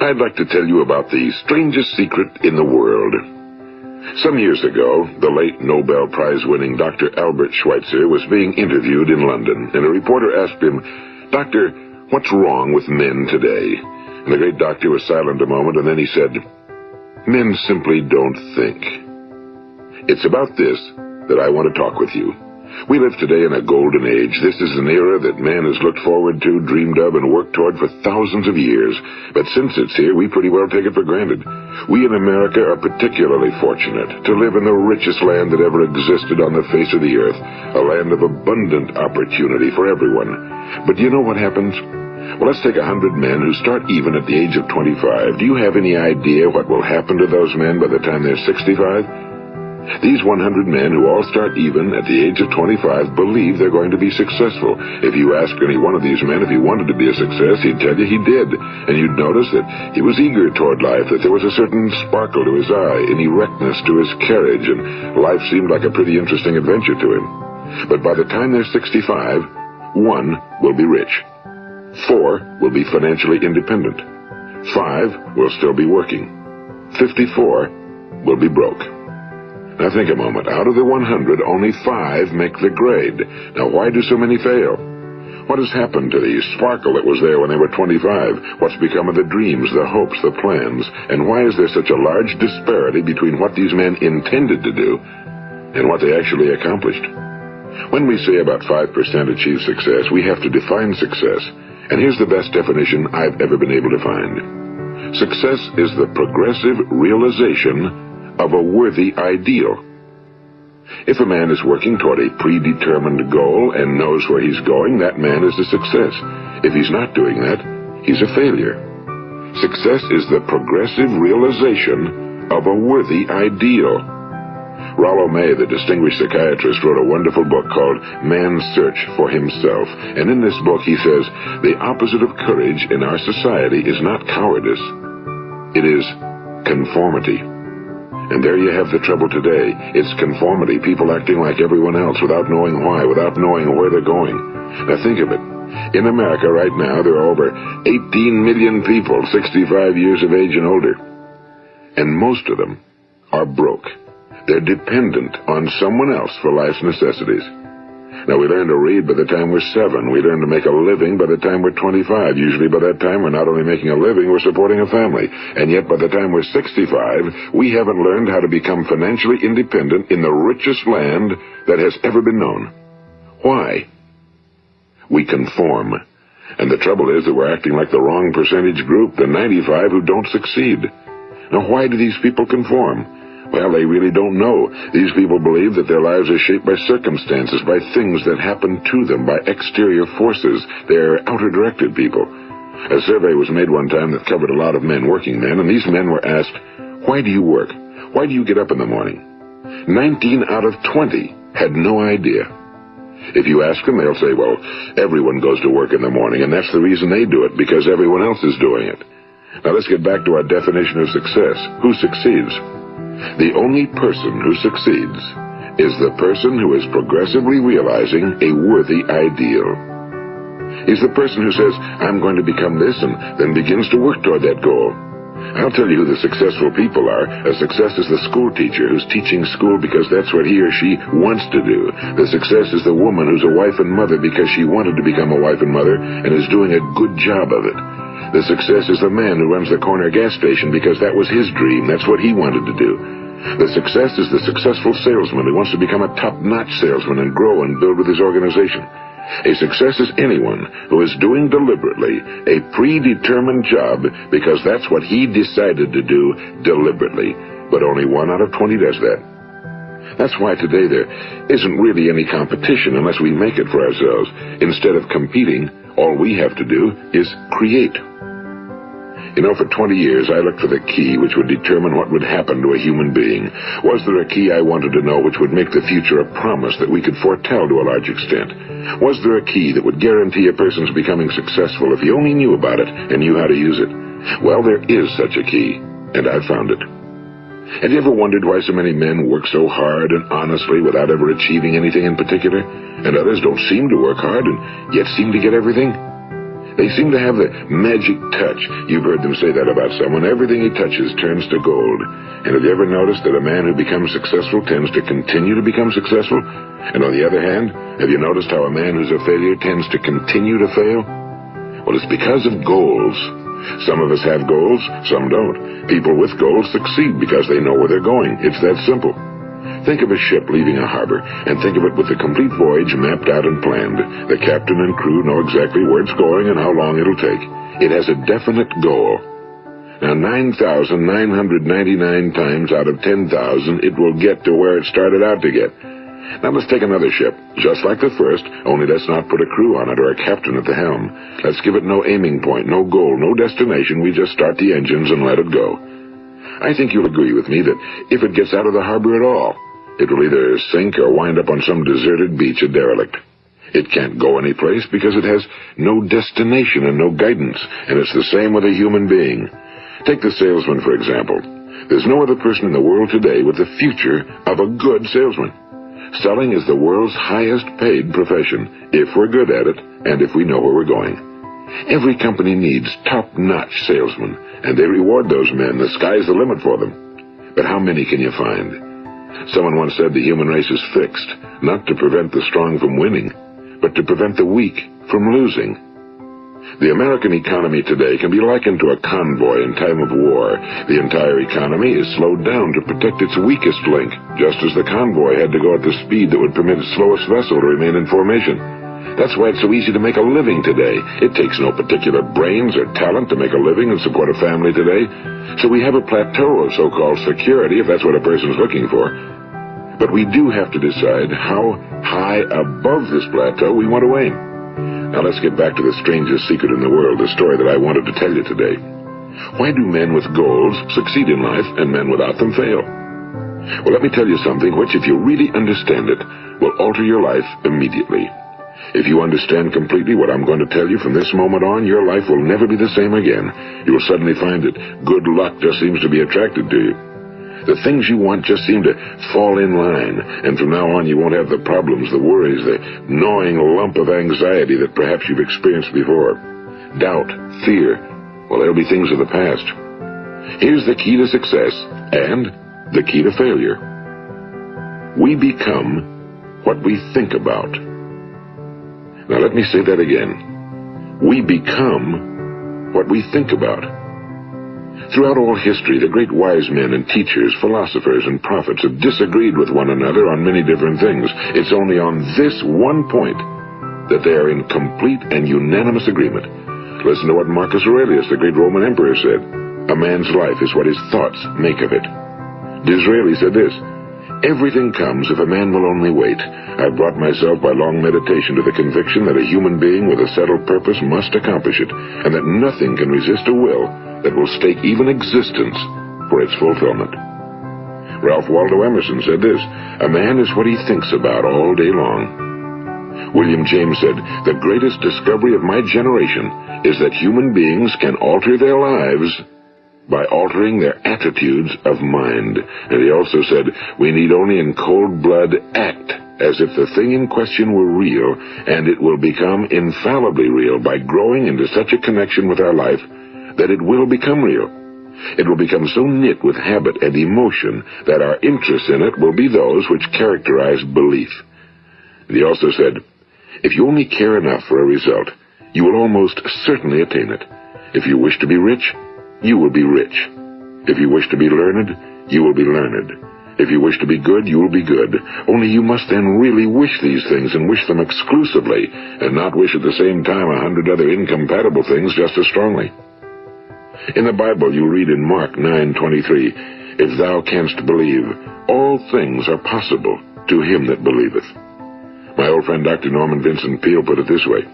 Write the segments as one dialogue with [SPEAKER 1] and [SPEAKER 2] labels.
[SPEAKER 1] I'd like to tell you about the strangest secret in the world. Some years ago, the late Nobel Prize-winning Dr. Albert Schweitzer was being interviewed in London, and a reporter asked him, "Doctor, what's wrong with men today?" And the great doctor was silent a moment, and then he said, "Men simply don't think." It's about this that I want to talk with you. We live today in a golden age. This is an era that man has looked forward to, dreamed of, and worked toward for thousands of years. But since it's here, we pretty well take it for granted. We in America are particularly fortunate to live in the richest land that ever existed on the face of the earth, a land of abundant opportunity for everyone. But do you know what happens? Well, let's take 100 men who start even at the age of 25. Do you have any idea what will happen to those men by the time they're 65? These 100 men who all start even at the age of 25 believe they're going to be successful. If you ask any one of these men if he wanted to be a success, he'd tell you he did. And you'd notice that he was eager toward life, that there was a certain sparkle to his eye, an erectness to his carriage, and life seemed like a pretty interesting adventure to him. But by the time they're 65, 1 will be rich. 4 will be financially independent. 5 will still be working. 54 will be broke. Now think a moment. Out of the 100, only 5 make the grade. Now why do so many fail? What has happened to the sparkle that was there when they were 25? What's become of the dreams, the hopes, the plans? And why is there such a large disparity between what these men intended to do and what they actually accomplished? When we say about 5% achieve success, we have to define success. And here's the best definition I've ever been able to find. Success is the progressive realization of a worthy ideal. If a man is working toward a predetermined goal and knows where he's going, that man is a success. If he's not doing that, he's a failure. Success is the progressive realization of a worthy ideal. Rollo May, the distinguished psychiatrist, wrote a wonderful book called Man's Search for Himself. And in this book he says, the opposite of courage in our society is not cowardice. It is conformity. And there you have the trouble today. It's conformity, people acting like everyone else without knowing why, without knowing where they're going. Now think of it. In America right now, there are over 18 million people 65 years of age and older. And most of them are broke. They're dependent on someone else for life's necessities. Now, we learn to read by the time we're 7. We learn to make a living by the time we're 25. Usually by that time, we're not only making a living, we're supporting a family. And yet by the time we're 65, we haven't learned how to become financially independent in the richest land that has ever been known. Why? We conform. And the trouble is that we're acting like the wrong percentage group, the 95 who don't succeed. Now, why do these people conform? Well, they really don't know. These people believe that their lives are shaped by circumstances, by things that happen to them, by exterior forces. They're outer-directed people. A survey was made one time that covered a lot of men, working men, and these men were asked, "Why do you work? Why do you get up in the morning?" 19 out of 20 had no idea. If you ask them, they'll say, well, everyone goes to work in the morning, and that's the reason they do it, because everyone else is doing it. Now let's get back to our definition of success. Who succeeds? The only person who succeeds is the person who is progressively realizing a worthy ideal. He's the person who says, I'm going to become this, and then begins to work toward that goal. I'll tell you who the successful people are. A success is the school teacher who's teaching school because that's what he or she wants to do. The success is the woman who's a wife and mother because she wanted to become a wife and mother and is doing a good job of it. The success is the man who runs the corner gas station because that was his dream. That's what he wanted to do. The success is the successful salesman who wants to become a top-notch salesman and grow and build with his organization. A success is anyone who is doing deliberately a predetermined job because that's what he decided to do deliberately. But only 1 out of 20 does that. That's why today there isn't really any competition unless we make it for ourselves. Instead of competing, all we have to do is create. You know, for 20 years, I looked for the key which would determine what would happen to a human being. Was there a key I wanted to know which would make the future a promise that we could foretell to a large extent? Was there a key that would guarantee a person's becoming successful if he only knew about it and knew how to use it? Well, there is such a key, and I've found it. Have you ever wondered why so many men work so hard and honestly without ever achieving anything in particular, and others don't seem to work hard and yet seem to get everything? They seem to have the magic touch. You've heard them say that about someone. Everything he touches turns to gold. And have you ever noticed that a man who becomes successful tends to continue to become successful? And on the other hand, have you noticed how a man who's a failure tends to continue to fail? Well, it's because of goals. Some of us have goals, some don't. People with goals succeed because they know where they're going. It's that simple. Think of a ship leaving a harbor, and think of it with the complete voyage mapped out and planned. The captain and crew know exactly where it's going and how long it'll take. It has a definite goal. Now, 9,999 times out of 10,000, it will get to where it started out to get. Now let's take another ship, just like the first, only let's not put a crew on it or a captain at the helm. Let's give it no aiming point, no goal, no destination. We just start the engines and let it go. I think you'll agree with me that if it gets out of the harbor at all, it will either sink or wind up on some deserted beach, a derelict. It can't go anyplace because it has no destination and no guidance, and it's the same with a human being. Take the salesman, for example. There's no other person in the world today with the future of a good salesman. Selling is the world's highest paid profession, if we're good at it and if we know where we're going. Every company needs top-notch salesmen, and they reward those men. The sky's the limit for them. But how many can you find? Someone once said the human race is fixed, not to prevent the strong from winning, but to prevent the weak from losing. The American economy today can be likened to a convoy in time of war. The entire economy is slowed down to protect its weakest link, just as the convoy had to go at the speed that would permit its slowest vessel to remain in formation. That's why it's so easy to make a living today. It takes no particular brains or talent to make a living and support a family today. So we have a plateau of so-called security, if that's what a person's looking for. But we do have to decide how high above this plateau we want to aim. Now let's get back to the strangest secret in the world, the story that I wanted to tell you today. Why do men with goals succeed in life and men without them fail? Well, let me tell you something which, if you really understand it, will alter your life immediately. If you understand completely what I'm going to tell you from this moment on, your life will never be the same again. You will suddenly find that good luck just seems to be attracted to you. The things you want just seem to fall in line, and from now on you won't have the problems, the worries, the gnawing lump of anxiety that perhaps you've experienced before. Doubt, fear, well, they'll be things of the past. Here's the key to success and the key to failure. We become what we think about. Now let me say that again. We become what we think about. Throughout all history, the great wise men and teachers, philosophers and prophets have disagreed with one another on many different things. It's only on this one point that they are in complete and unanimous agreement. Listen to what Marcus Aurelius, the great Roman emperor, said. A man's life is what his thoughts make of it. Disraeli said this. Everything comes if a man will only wait. I've brought myself by long meditation to the conviction that a human being with a settled purpose must accomplish it, and that nothing can resist a will that will stake even existence for its fulfillment. Ralph Waldo Emerson said this, a man is what he thinks about all day long. William James said, the greatest discovery of my generation is that human beings can alter their lives by altering their attitudes of mind. And he also said, we need only in cold blood act as if the thing in question were real, and it will become infallibly real by growing into such a connection with our life that it will become real. It will become so knit with habit and emotion that our interest in it will be those which characterize belief. And he also said, if you only care enough for a result, you will almost certainly attain it. If you wish to be rich, you will be rich. If you wish to be learned, you will be learned. If you wish to be good, you will be good. Only you must then really wish these things, and wish them exclusively, and not wish at the same time 100 other incompatible things just as strongly. In the Bible, you read in Mark 9:23, if thou canst believe, all things are possible to him that believeth. My old friend Dr. Norman Vincent Peale put it this way,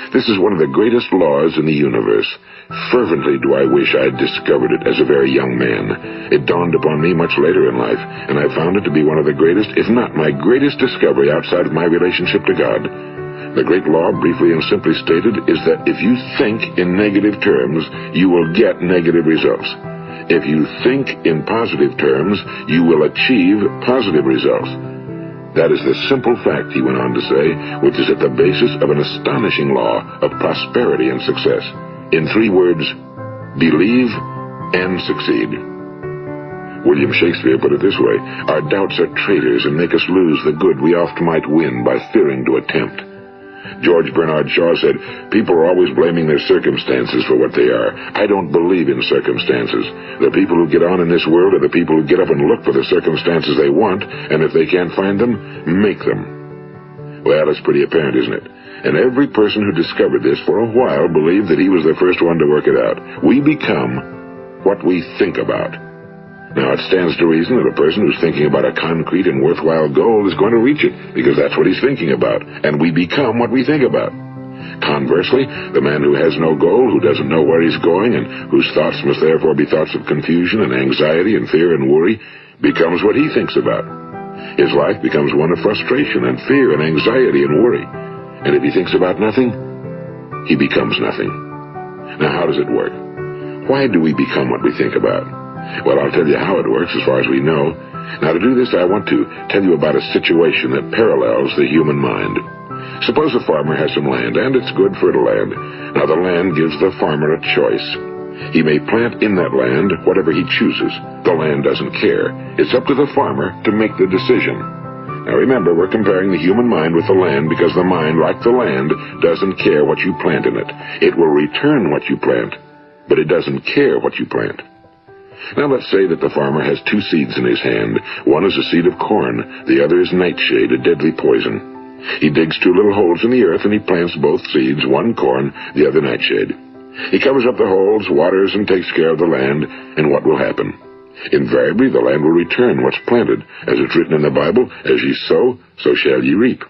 [SPEAKER 1] this is one of the greatest laws in the universe. Fervently do I wish I had discovered it as a very young man. It dawned upon me much later in life, and I found it to be one of the greatest, if not my greatest discovery outside of my relationship to God. The great law, briefly and simply stated, is that if you think in negative terms, you will get negative results. If you think in positive terms, you will achieve positive results. That is the simple fact, he went on to say, which is at the basis of an astonishing law of prosperity and success. In 3 words, believe and succeed. William Shakespeare put it this way: our doubts are traitors and make us lose the good we oft might win by fearing to attempt. George Bernard Shaw said, people are always blaming their circumstances for what they are. I don't believe in circumstances. The people who get on in this world are the people who get up and look for the circumstances they want, and if they can't find them, make them. Well, it's pretty apparent, isn't it? And every person who discovered this for a while believed that he was the first one to work it out. We become what we think about. Now, it stands to reason that a person who's thinking about a concrete and worthwhile goal is going to reach it, because that's what he's thinking about, and we become what we think about. Conversely, the man who has no goal, who doesn't know where he's going, and whose thoughts must therefore be thoughts of confusion and anxiety and fear and worry, becomes what he thinks about. His life becomes one of frustration and fear and anxiety and worry. And if he thinks about nothing, he becomes nothing. Now, how does it work? Why do we become what we think about? Well, I'll tell you how it works as far as we know. Now, to do this, I want to tell you about a situation that parallels the human mind. Suppose a farmer has some land, and it's good fertile land. Now, the land gives the farmer a choice. He may plant in that land whatever he chooses. The land doesn't care. It's up to the farmer to make the decision. Now, remember, we're comparing the human mind with the land because the mind, like the land, doesn't care what you plant in it. It will return what you plant, but it doesn't care what you plant. Now let's say that the farmer has 2 seeds in his hand. One is a seed of corn, the other is nightshade, a deadly poison. He digs 2 little holes in the earth and he plants both seeds, one corn, the other nightshade. He covers up the holes, waters, and takes care of the land, and what will happen? Invariably the land will return what's planted. As it's written in the Bible, as ye sow, so shall ye reap.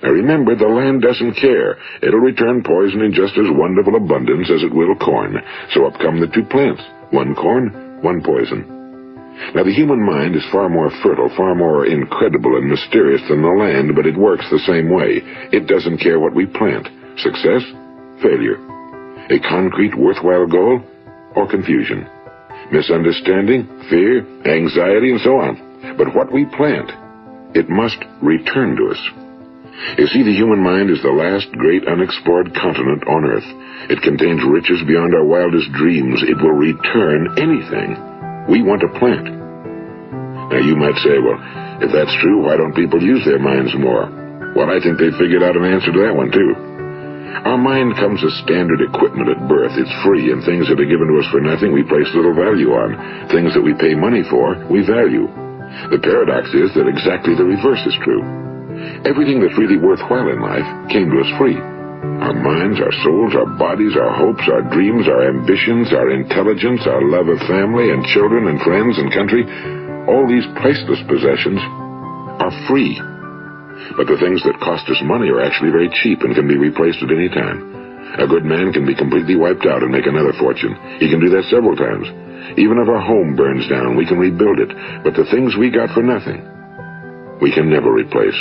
[SPEAKER 1] Now remember, the land doesn't care. It'll return poison in just as wonderful abundance as it will corn. So up come the 2 plants, one corn, one poison. Now, the human mind is far more fertile, far more incredible and mysterious than the land, but it works the same way. It doesn't care what we plant. Success, failure. A concrete, worthwhile goal, or confusion. Misunderstanding, fear, anxiety, and so on. But what we plant, it must return to us. You see, the human mind is the last great unexplored continent on Earth. It contains riches beyond our wildest dreams. It will return anything we want to plant. Now, you might say, well, if that's true, why don't people use their minds more? Well, I think they've figured out an answer to that one, too. Our mind comes as standard equipment at birth. It's free, and things that are given to us for nothing we place little value on. Things that we pay money for, we value. The paradox is that exactly the reverse is true. Everything that's really worthwhile in life came to us free. Our minds, our souls, our bodies, our hopes, our dreams, our ambitions, our intelligence, our love of family and children and friends and country, all these priceless possessions are free. But the things that cost us money are actually very cheap and can be replaced at any time. A good man can be completely wiped out and make another fortune. He can do that several times. Even if our home burns down, we can rebuild it. But the things we got for nothing, we can never replace.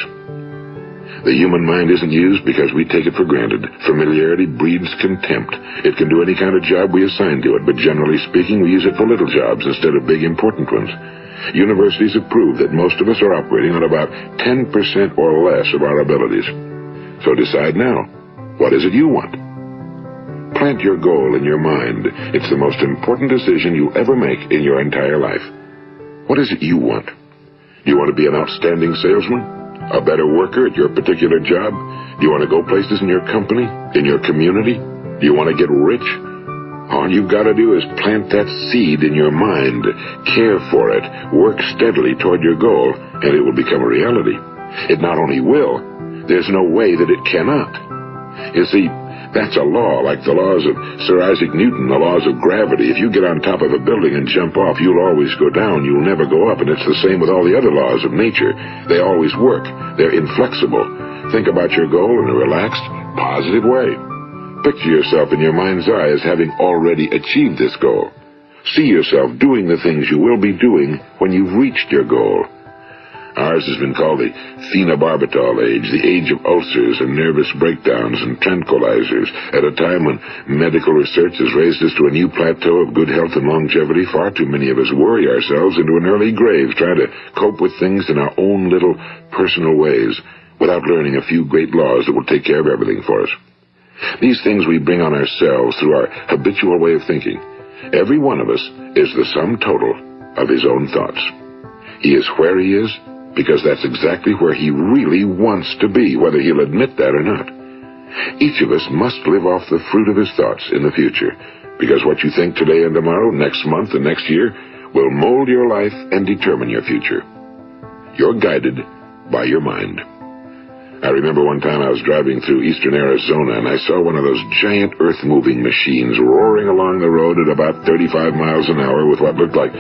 [SPEAKER 1] The human mind isn't used because we take it for granted. Familiarity breeds contempt. It can do any kind of job we assign to it, but generally speaking, we use it for little jobs instead of big, important ones. Universities have proved that most of us are operating on about 10% or less of our abilities. So decide now, what is it you want? Plant your goal in your mind. It's the most important decision you'll ever make in your entire life. What is it you want? Do you want to be an outstanding salesman? A better worker at your particular job? Do you want to go places in your company? In your community? Do you want to get rich? All you've got to do is plant that seed in your mind, care for it, work steadily toward your goal, and it will become a reality. It not only will, there's no way that it cannot. You see, that's a law, like the laws of Sir Isaac Newton, the laws of gravity. If you get on top of a building and jump off, you'll always go down. You'll never go up, and it's the same with all the other laws of nature. They always work. They're inflexible. Think about your goal in a relaxed, positive way. Picture yourself in your mind's eye as having already achieved this goal. See yourself doing the things you will be doing when you've reached your goal. Ours has been called the phenobarbital age, the age of ulcers and nervous breakdowns and tranquilizers, at a time when medical research has raised us to a new plateau of good health and longevity. Far too many of us worry ourselves into an early grave trying to cope with things in our own little personal ways without learning a few great laws that will take care of everything for us. These things we bring on ourselves through our habitual way of thinking. Every one of us is the sum total of his own thoughts. He is where he is because that's exactly where he really wants to be, whether he'll admit that or not. Each of us must live off the fruit of his thoughts in the future, because what you think today and tomorrow, next month and next year, will mold your life and determine your future. You're guided by your mind. I remember one time I was driving through eastern Arizona, and I saw one of those giant earth-moving machines roaring along the road at about 35 miles an hour with what looked like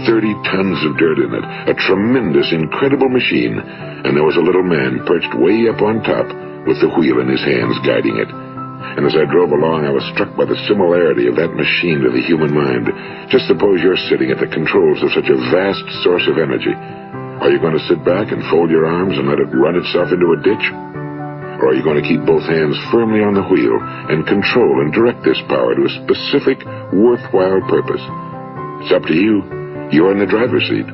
[SPEAKER 1] 30 tons of dirt in it. A tremendous, incredible machine, and there was a little man perched way up on top with the wheel in his hands guiding it. And as I drove along, I was struck by the similarity of that machine to the human mind. Just suppose you're sitting at the controls of such a vast source of energy. Are you going to sit back and fold your arms and let it run itself into a ditch? Or are you going to keep both hands firmly on the wheel and control and direct this power to a specific, worthwhile purpose? It's up to you. You're in the driver's seat.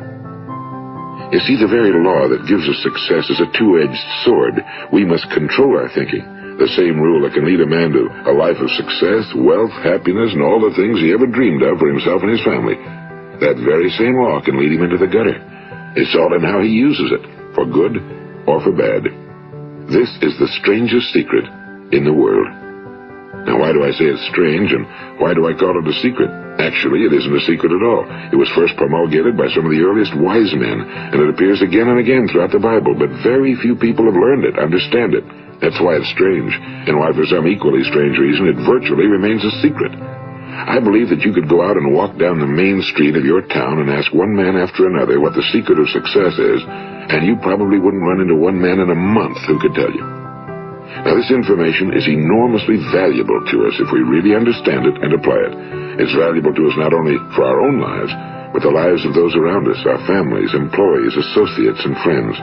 [SPEAKER 1] You see, the very law that gives us success is a two-edged sword. We must control our thinking. The same rule that can lead a man to a life of success, wealth, happiness, and all the things he ever dreamed of for himself and his family. That very same law can lead him into the gutter. It's all in how he uses it, for good or for bad. This is the strangest secret in the world. Now, why do I say it's strange, and why do I call it a secret? Actually, it isn't a secret at all. It was first promulgated by some of the earliest wise men, and it appears again and again throughout the Bible, but very few people have learned it, understand it. That's why it's strange, and why for some equally strange reason it virtually remains a secret. I believe that you could go out and walk down the main street of your town and ask one man after another what the secret of success is, and you probably wouldn't run into one man in a month who could tell you. Now, this information is enormously valuable to us if we really understand it and apply it. It's valuable to us not only for our own lives, but the lives of those around us, our families, employees, associates, and friends.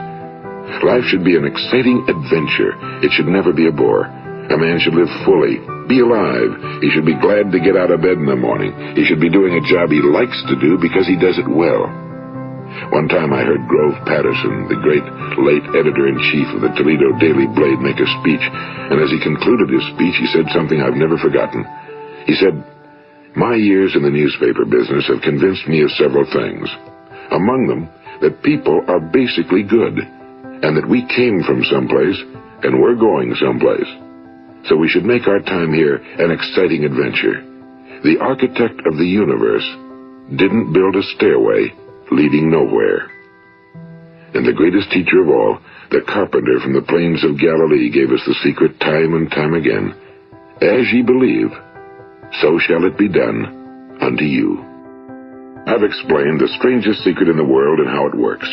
[SPEAKER 1] Life should be an exciting adventure. It should never be a bore. A man should live fully, be alive. He should be glad to get out of bed in the morning. He should be doing a job he likes to do because he does it well. One time I heard Grove Patterson, the great late editor-in-chief of the Toledo Daily Blade, make a speech, and as he concluded his speech, he said something I've never forgotten. He said, "My years in the newspaper business have convinced me of several things. Among them, that people are basically good, and that we came from someplace, and we're going someplace. So we should make our time here an exciting adventure. The architect of the universe didn't build a stairway leading nowhere." And the greatest teacher of all, the carpenter from the plains of Galilee, gave us the secret time and time again. As ye believe, so shall it be done unto you. I've explained the strangest secret in the world and how it works.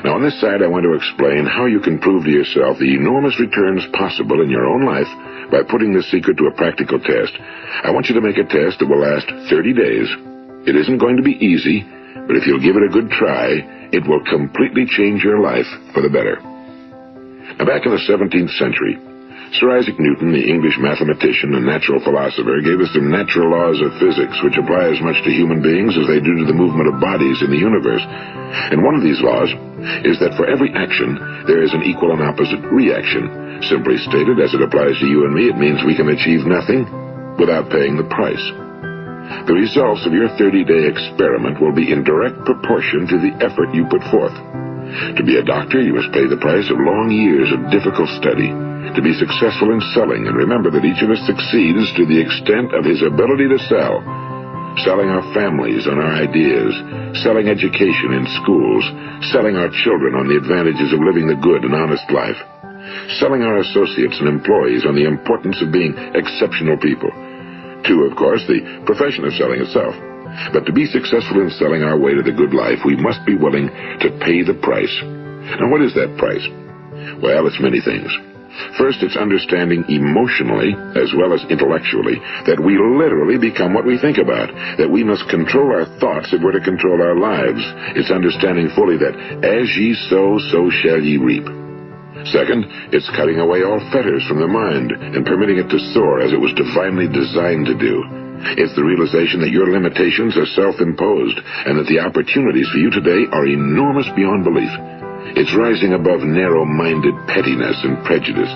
[SPEAKER 1] Now, on this side, I want to explain how you can prove to yourself the enormous returns possible in your own life by putting this secret to a practical test. I want you to make a test that will last 30 days. It isn't going to be easy, but if you'll give it a good try, it will completely change your life for the better. Now, back in the 17th century, Sir Isaac Newton, the English mathematician and natural philosopher, gave us some natural laws of physics which apply as much to human beings as they do to the movement of bodies in the universe. And one of these laws is that for every action, there is an equal and opposite reaction. Simply stated, as it applies to you and me, it means we can achieve nothing without paying the price. The results of your 30-day experiment will be in direct proportion to the effort you put forth. To be a doctor, you must pay the price of long years of difficult study. To be successful in selling, and remember that each of us succeeds to the extent of his ability to sell. Selling our families on our ideas, selling education in schools, selling our children on the advantages of living the good and honest life, selling our associates and employees on the importance of being exceptional people. To, of course, the profession of selling itself. But to be successful in selling our way to the good life, we must be willing to pay the price. Now, what is that price? Well, it's many things. First, it's understanding emotionally, as well as intellectually, that we literally become what we think about, that we must control our thoughts if we're to control our lives. It's understanding fully that as ye sow, so shall ye reap. Second, it's cutting away all fetters from the mind and permitting it to soar as it was divinely designed to do. It's the realization that your limitations are self-imposed and that the opportunities for you today are enormous beyond belief. It's rising above narrow-minded pettiness and prejudice.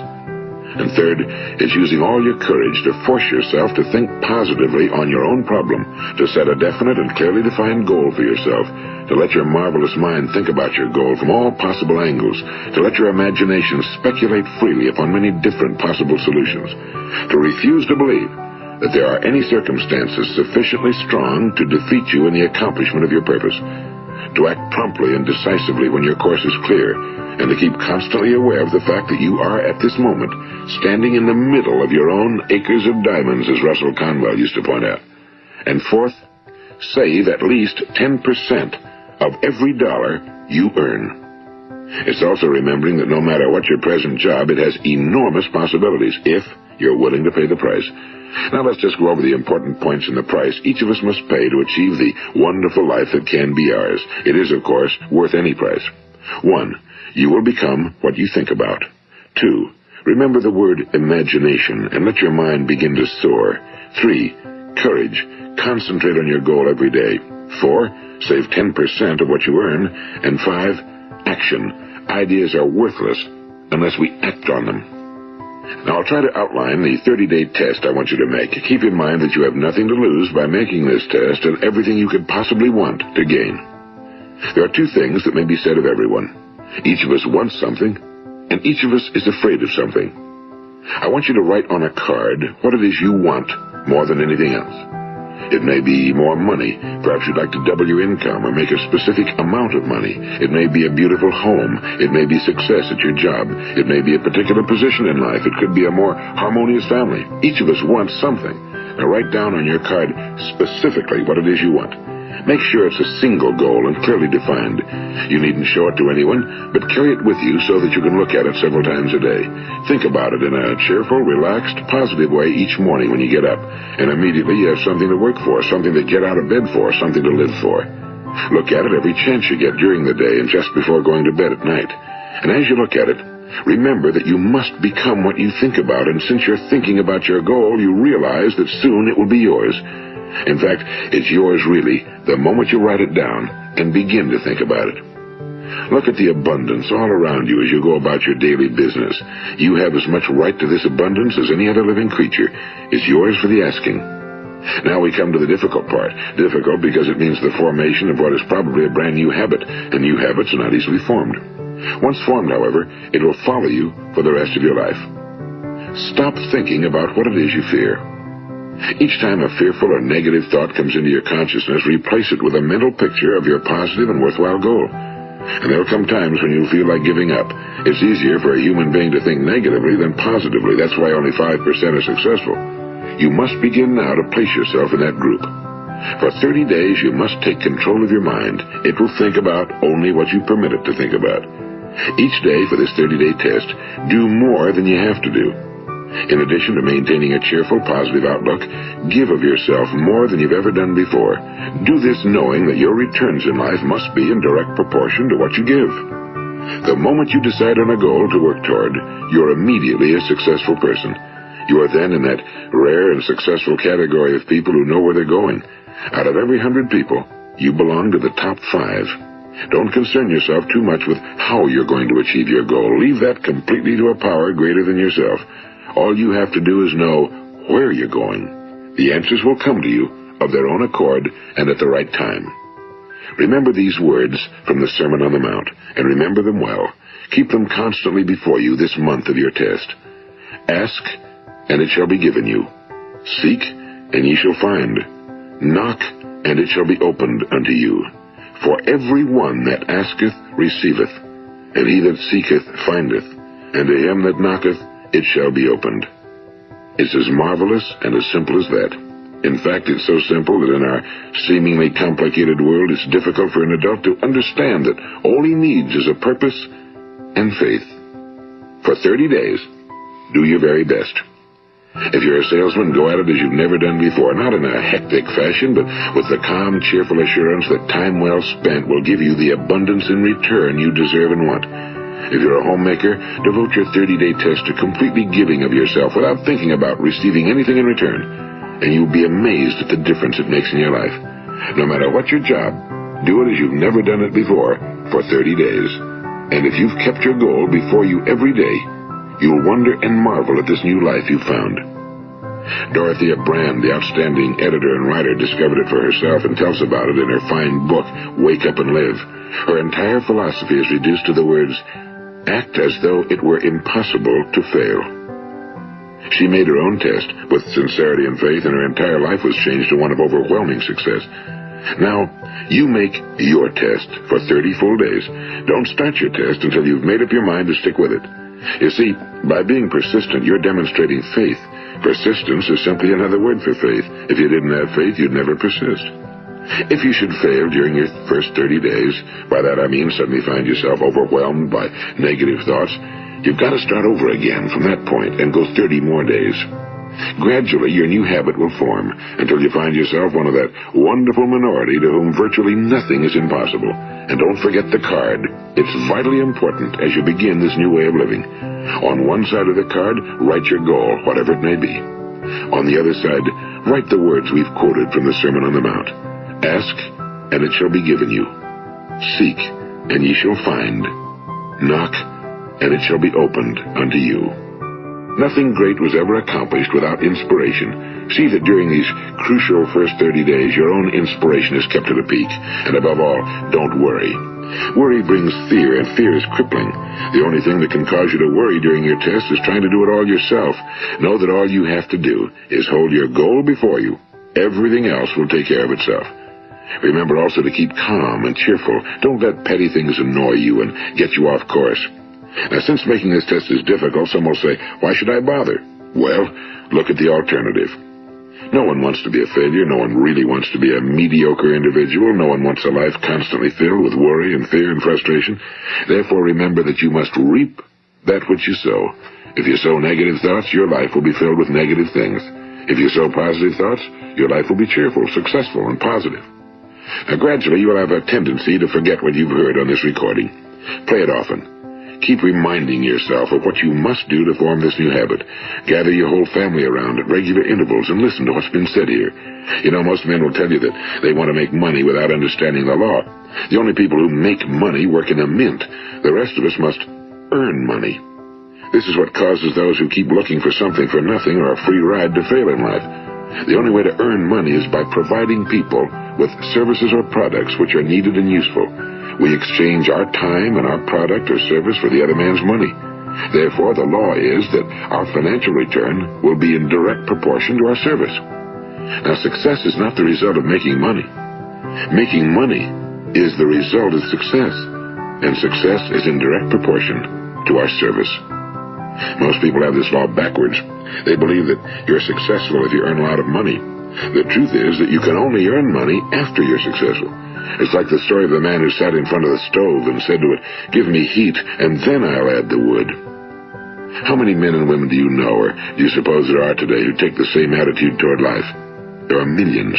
[SPEAKER 1] And third, it's using all your courage to force yourself to think positively on your own problem, to set a definite and clearly defined goal for yourself, to let your marvelous mind think about your goal from all possible angles, to let your imagination speculate freely upon many different possible solutions, to refuse to believe that there are any circumstances sufficiently strong to defeat you in the accomplishment of your purpose, to act promptly and decisively when your course is clear, and to keep constantly aware of the fact that you are, at this moment, standing in the middle of your own acres of diamonds, as Russell Conwell used to point out. And fourth, save at least 10% of every dollar you earn. It's also remembering that no matter what your present job, it has enormous possibilities if you're willing to pay the price. Now let's just go over the important points in the price each of us must pay to achieve the wonderful life that can be ours. It is, of course, worth any price. 1. You will become what you think about. 2. Remember the word imagination and let your mind begin to soar. 3. Courage. Concentrate on your goal every day. 4. Save 10% of what you earn. And 5. Action. Ideas are worthless unless we act on them. Now, I'll try to outline the 30-day test I want you to make. Keep in mind that you have nothing to lose by making this test and everything you could possibly want to gain. There are 2 things that may be said of everyone. Each of us wants something, and each of us is afraid of something. I want you to write on a card what it is you want more than anything else. It may be more money. Perhaps you'd like to double your income or make a specific amount of money. It may be a beautiful home. It may be success at your job. It may be a particular position in life. It could be a more harmonious family. Each of us wants something. Now write down on your card specifically what it is you want. Make sure it's a single goal and clearly defined. You needn't show it to anyone, but carry it with you so that you can look at it several times a day. Think about it in a cheerful, relaxed, positive way each morning when you get up, and immediately you have something to work for, something to get out of bed for, something to live for. Look at it every chance you get during the day and just before going to bed at night. And as you look at it, remember that you must become what you think about, and since you're thinking about your goal, you realize that soon it will be yours. In fact, it's yours really the moment you write it down and begin to think about it. Look at the abundance all around you as you go about your daily business. You have as much right to this abundance as any other living creature. It's yours for the asking. Now we come to the difficult part. Difficult because it means the formation of what is probably a brand new habit, and new habits are not easily formed. Once formed, however, it will follow you for the rest of your life. Stop thinking about what it is you fear. Each time a fearful or negative thought comes into your consciousness, replace it with a mental picture of your positive and worthwhile goal. And there will come times when you'll feel like giving up. It's easier for a human being to think negatively than positively. That's why only 5% are successful. You must begin now to place yourself in that group. For 30 days, you must take control of your mind. It will think about only what you permit it to think about. Each day for this 30-day test, do more than you have to do. In addition to maintaining a cheerful, positive outlook, give of yourself more than you've ever done before. Do this knowing that your returns in life must be in direct proportion to what you give. The moment you decide on a goal to work toward, you're immediately a successful person. You are then in that rare and successful category of people who know where they're going. Out of every 100 people, you belong to the top 5. Don't concern yourself too much with how you're going to achieve your goal. Leave that completely to a power greater than yourself. All you have to do is know where you're going. The answers will come to you of their own accord and at the right time. Remember these words from the Sermon on the Mount, and remember them well. Keep them constantly before you this month of your test. Ask, and it shall be given you. Seek, and ye shall find. Knock, and it shall be opened unto you. For every one that asketh receiveth, and he that seeketh findeth, and to him that knocketh it shall be opened. It's as marvelous and as simple as that. In fact, it's so simple that in our seemingly complicated world, it's difficult for an adult to understand that all he needs is a purpose and faith. For 30 days, do your very best. If you're a salesman, go at it as you've never done before, not in a hectic fashion, but with the calm, cheerful assurance that time well spent will give you the abundance in return you deserve and want. If you're a homemaker, devote your 30-day test to completely giving of yourself without thinking about receiving anything in return, and you'll be amazed at the difference it makes in your life. No matter what your job, do it as you've never done it before for 30 days. And if you've kept your goal before you every day, you'll wonder and marvel at this new life you've found. Dorothea Brand, the outstanding editor and writer, discovered it for herself and tells about it in her fine book, Wake Up and Live. Her entire philosophy is reduced to the words, act as though it were impossible to fail. She made her own test with sincerity and faith, and her entire life was changed to one of overwhelming success. Now, you make your test for 30 full days. Don't start your test until you've made up your mind to stick with it. You see, by being persistent, you're demonstrating faith. Persistence is simply another word for faith. If you didn't have faith, you'd never persist. If you should fail during your first 30 days, by that I mean suddenly find yourself overwhelmed by negative thoughts, you've got to start over again from that point and go 30 more days. Gradually, your new habit will form until you find yourself one of that wonderful minority to whom virtually nothing is impossible. And don't forget the card. It's vitally important as you begin this new way of living. On one side of the card, write your goal, whatever it may be. On the other side, write the words we've quoted from the Sermon on the Mount. Ask, and it shall be given you. Seek, and ye shall find. Knock, and it shall be opened unto you. Nothing great was ever accomplished without inspiration. See that during these crucial first 30 days, your own inspiration is kept at a peak. And above all, don't worry. Worry brings fear, and fear is crippling. The only thing that can cause you to worry during your test is trying to do it all yourself. Know that all you have to do is hold your goal before you. Everything else will take care of itself. Remember also to keep calm and cheerful. Don't let petty things annoy you and get you off course. Now, since making this test is difficult, some will say, why should I bother? Well, look at the alternative. No one wants to be a failure. No one really wants to be a mediocre individual. No one wants a life constantly filled with worry and fear and frustration. Therefore, remember that you must reap that which you sow. If you sow negative thoughts, your life will be filled with negative things. If you sow positive thoughts, your life will be cheerful, successful, and positive. Now, gradually, you will have a tendency to forget what you've heard on this recording. Play it often. Keep reminding yourself of what you must do to form this new habit. Gather your whole family around at regular intervals and listen to what's been said here. You know, most men will tell you that they want to make money without understanding the law. The only people who make money work in a mint. The rest of us must earn money. This is what causes those who keep looking for something for nothing or a free ride to fail in life. The only way to earn money is by providing people with services or products which are needed and useful. We exchange our time and our product or service for the other man's money. Therefore, the law is that our financial return will be in direct proportion to our service. Now, success is not the result of making money. Making money is the result of success, and success is in direct proportion to our service. Most people have this law backwards. They believe that you're successful if you earn a lot of money. The truth is that you can only earn money after you're successful. It's like the story of the man who sat in front of the stove and said to it, give me heat, and then I'll add the wood. How many men and women do you know, or do you suppose there are today, who take the same attitude toward life? There are millions.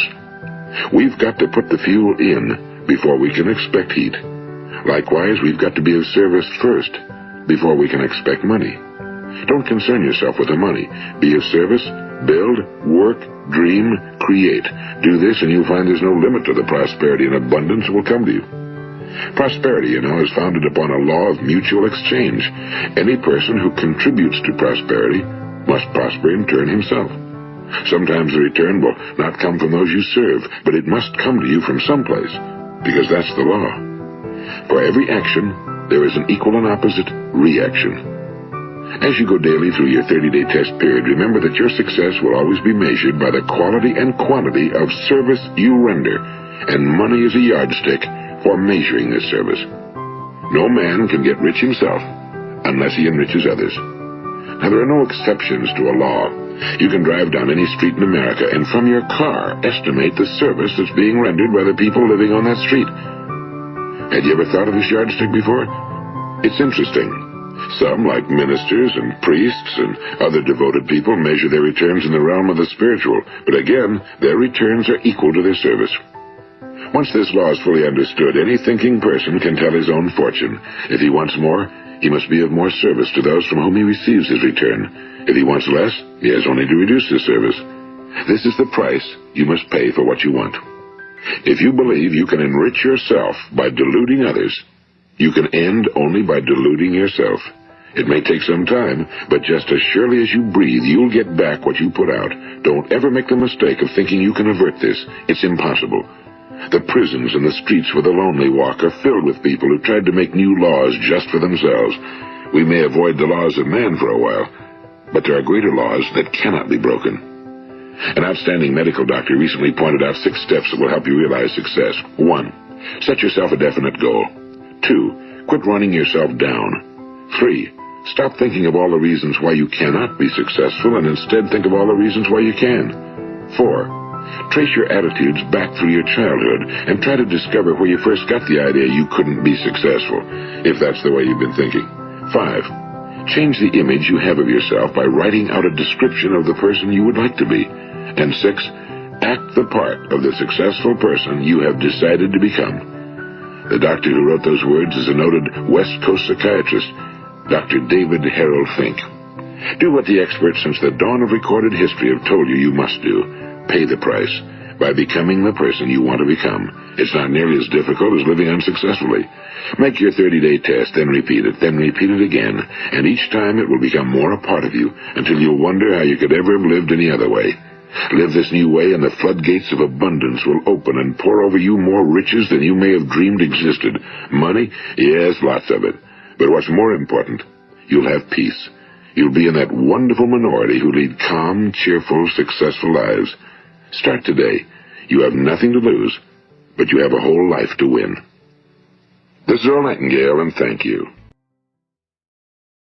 [SPEAKER 1] We've got to put the fuel in before we can expect heat. Likewise, we've got to be of service first before we can expect money. Don't concern yourself with the money. Be of service, build, work, dream, create. Do this and you'll find there's no limit to the prosperity and abundance that will come to you. Prosperity, you know, is founded upon a law of mutual exchange. Any person who contributes to prosperity must prosper in turn himself. Sometimes the return will not come from those you serve, but it must come to you from someplace, because that's the law. For every action, there is an equal and opposite reaction. As you go daily through your 30-day test period, remember that your success will always be measured by the quality and quantity of service you render, and money is a yardstick for measuring this service. No man can get rich himself unless he enriches others. Now, there are no exceptions to a law. You can drive down any street in America and from your car estimate the service that's being rendered by the people living on that street. Had you ever thought of this yardstick before? It's interesting. Some, like ministers and priests and other devoted people, measure their returns in the realm of the spiritual, but again, their returns are equal to their service. Once this law is fully understood, any thinking person can tell his own fortune. If he wants more, he must be of more service to those from whom he receives his return. If he wants less, he has only to reduce his service. This is the price you must pay for what you want. If you believe you can enrich yourself by deluding others, you can end only by deluding yourself. It may take some time, but just as surely as you breathe, you'll get back what you put out. Don't ever make the mistake of thinking you can avert this. It's impossible. The prisons and the streets where the lonely walk are filled with people who tried to make new laws just for themselves. We may avoid the laws of man for a while, but there are greater laws that cannot be broken. An outstanding medical doctor recently pointed out 6 steps that will help you realize success. 1. Set yourself a definite goal. 2. Quit running yourself down. 3. Stop thinking of all the reasons why you cannot be successful and instead think of all the reasons why you can. 4. Trace your attitudes back through your childhood and try to discover where you first got the idea you couldn't be successful, if that's the way you've been thinking. 5. Change the image you have of yourself by writing out a description of the person you would like to be. And 6. Act the part of the successful person you have decided to become. The doctor who wrote those words is a noted West Coast psychiatrist, Dr. David Harold Fink. Do what the experts since the dawn of recorded history have told you must do. Pay the price by becoming the person you want to become. It's not nearly as difficult as living unsuccessfully. Make your 30-day test, then repeat it again, and each time it will become more a part of you until you'll wonder how you could ever have lived any other way. Live this new way and the floodgates of abundance will open and pour over you more riches than you may have dreamed existed. Money? Yes, lots of it. But what's more important, you'll have peace. You'll be in that wonderful minority who lead calm, cheerful, successful lives. Start today. You have nothing to lose, but you have a whole life to win. This is Earl Nightingale, and thank you.